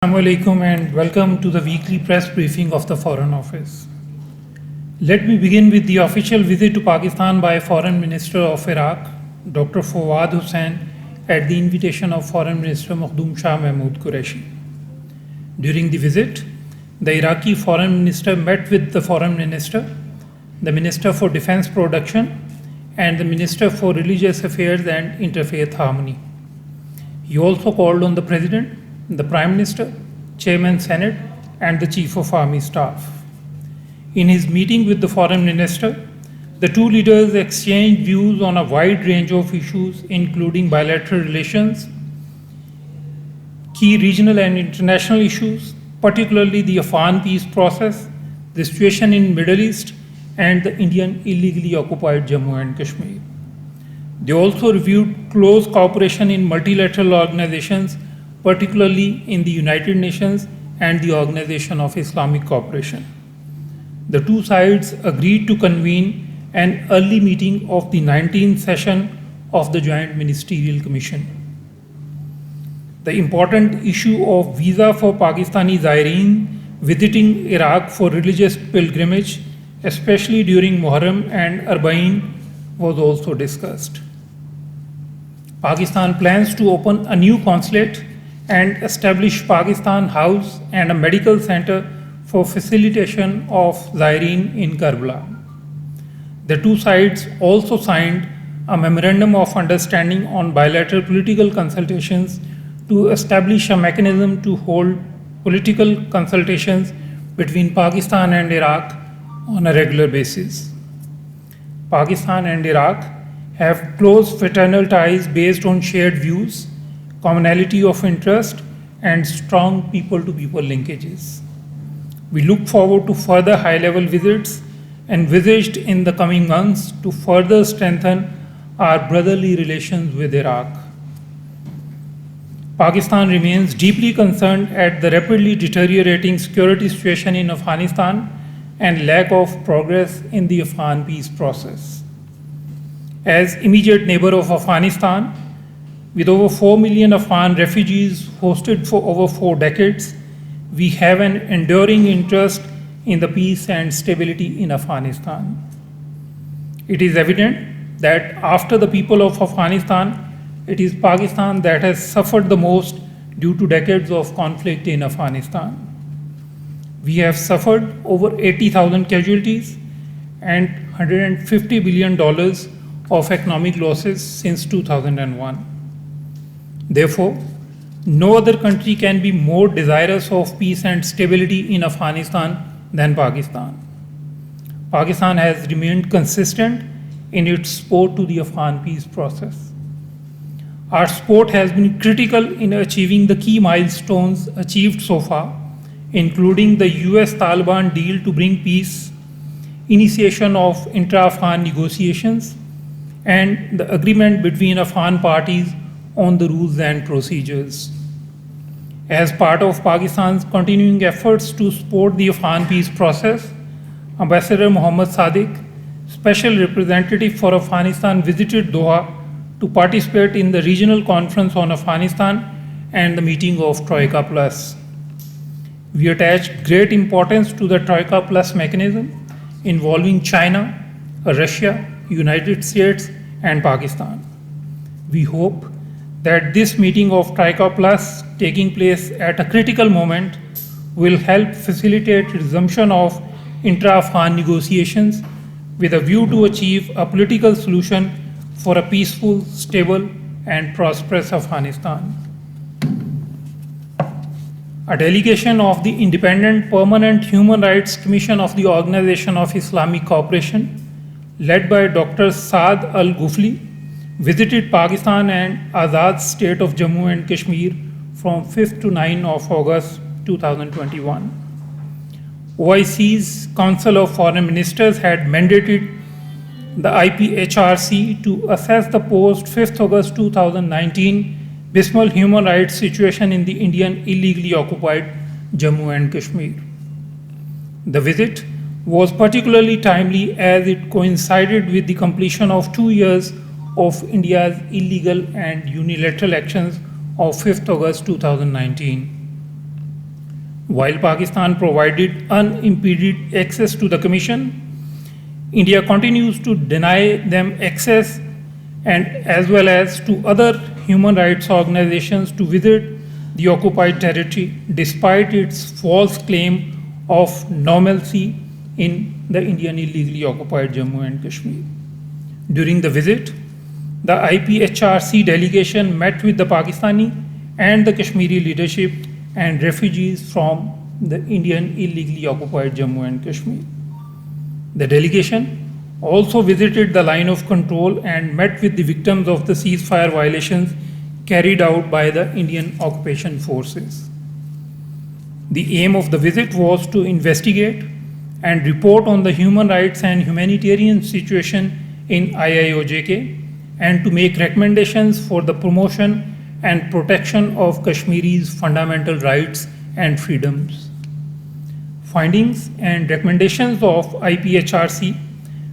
Assalamu alaikum and welcome to the weekly press briefing of the Foreign Office. Let me begin with the official visit to Pakistan by Foreign Minister of Iraq, Dr. Fawad Hussain, at the invitation of Foreign Minister Makhdoom Shah Mahmood Qureshi. During the visit, the Iraqi Foreign Minister met with the Foreign Minister, the Minister for Defense Production, and the Minister for Religious Affairs and Interfaith Harmony. He also called on the President, the Prime Minister, Chairman Senate, and the Chief of Army Staff. In his meeting with the Foreign Minister, the two leaders exchanged views on a wide range of issues, including bilateral relations, key regional and international issues, particularly the Afghan peace process, the situation in Middle East, and the Indian illegally occupied Jammu and Kashmir. They also reviewed close cooperation in multilateral organizations, particularly in the United Nations and the Organization of Islamic Cooperation. The two sides agreed to convene an early meeting of the 19th session of the Joint Ministerial Commission. The important issue of visa for Pakistani Zaireen visiting Iraq for religious pilgrimage, especially during Muharram and Arba'in, was also discussed. Pakistan plans to open a new consulate and establish Pakistan House and a medical center for facilitation of Zaireen in Karbala. The two sides also signed a memorandum of understanding on bilateral political consultations to establish a mechanism to hold political consultations between Pakistan and Iraq on a regular basis. Pakistan and Iraq have close fraternal ties based on shared views, commonality of interest, and strong people-to-people linkages. We look forward to further high-level visits envisaged in the coming months to further strengthen our brotherly relations with Iraq. Pakistan remains deeply concerned at the rapidly deteriorating security situation in Afghanistan and lack of progress in the Afghan peace process. As immediate neighbor of Afghanistan, with over 4 million Afghan refugees hosted for over 4 decades, we have an enduring interest in the peace and stability in Afghanistan. It is evident that after the people of Afghanistan, it is Pakistan that has suffered the most due to decades of conflict in Afghanistan. We have suffered over 80,000 casualties and $150 billion of economic losses since 2001. Therefore, no other country can be more desirous of peace and stability in Afghanistan than Pakistan. Pakistan has remained consistent in its support to the Afghan peace process. Our support has been critical in achieving the key milestones achieved so far, including the US-Taliban deal to bring peace, initiation of intra-Afghan negotiations, and the agreement between Afghan parties on the rules and procedures. As part of Pakistan's continuing efforts to support the Afghan peace process, Ambassador Mohammad Sadiq, Special Representative for Afghanistan, visited Doha to participate in the regional conference on Afghanistan and the meeting of Troika Plus. We attach great importance to the Troika Plus mechanism involving China, Russia, United States, and Pakistan. We hope that this meeting of Troika Plus, taking place at a critical moment, will help facilitate resumption of intra-Afghan negotiations with a view to achieve a political solution for a peaceful, stable, and prosperous Afghanistan. A delegation of the Independent Permanent Human Rights Commission of the Organization of Islamic Cooperation, led by Dr. Saad Al-Ghufli, visited Pakistan and Azad state of Jammu and Kashmir from 5th to 9th of August 2021. OIC's Council of Foreign Ministers had mandated the IPHRC to assess the post-5th August 2019 abysmal human rights situation in the Indian illegally occupied Jammu and Kashmir. The visit was particularly timely as it coincided with the completion of 2 years of India's illegal and unilateral actions of 5th August 2019. While Pakistan provided unimpeded access to the Commission, India continues to deny them access and as well as to other human rights organizations to visit the occupied territory despite its false claim of normalcy in the Indian illegally occupied Jammu and Kashmir. During the visit, the IPHRC delegation met with the Pakistani and the Kashmiri leadership and refugees from the Indian illegally occupied Jammu and Kashmir. The delegation also visited the line of control and met with the victims of the ceasefire violations carried out by the Indian occupation forces. The aim of the visit was to investigate and report on the human rights and humanitarian situation in IIOJK and to make recommendations for the promotion and protection of Kashmiris' fundamental rights and freedoms. Findings and recommendations of IPHRC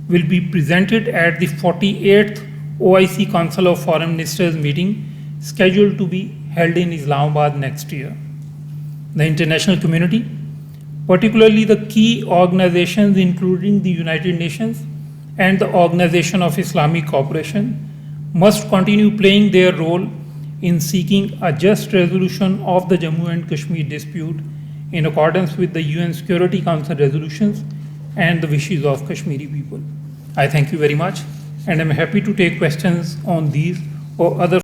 will be presented at the 48th OIC Council of Foreign Ministers meeting scheduled to be held in Islamabad next year. The international community, particularly the key organizations including the United Nations and the Organization of Islamic Cooperation, must continue playing their role in seeking a just resolution of the Jammu and Kashmir dispute in accordance with the UN Security Council resolutions and the wishes of Kashmiri people. I thank you very much and I'm happy to take questions on these or other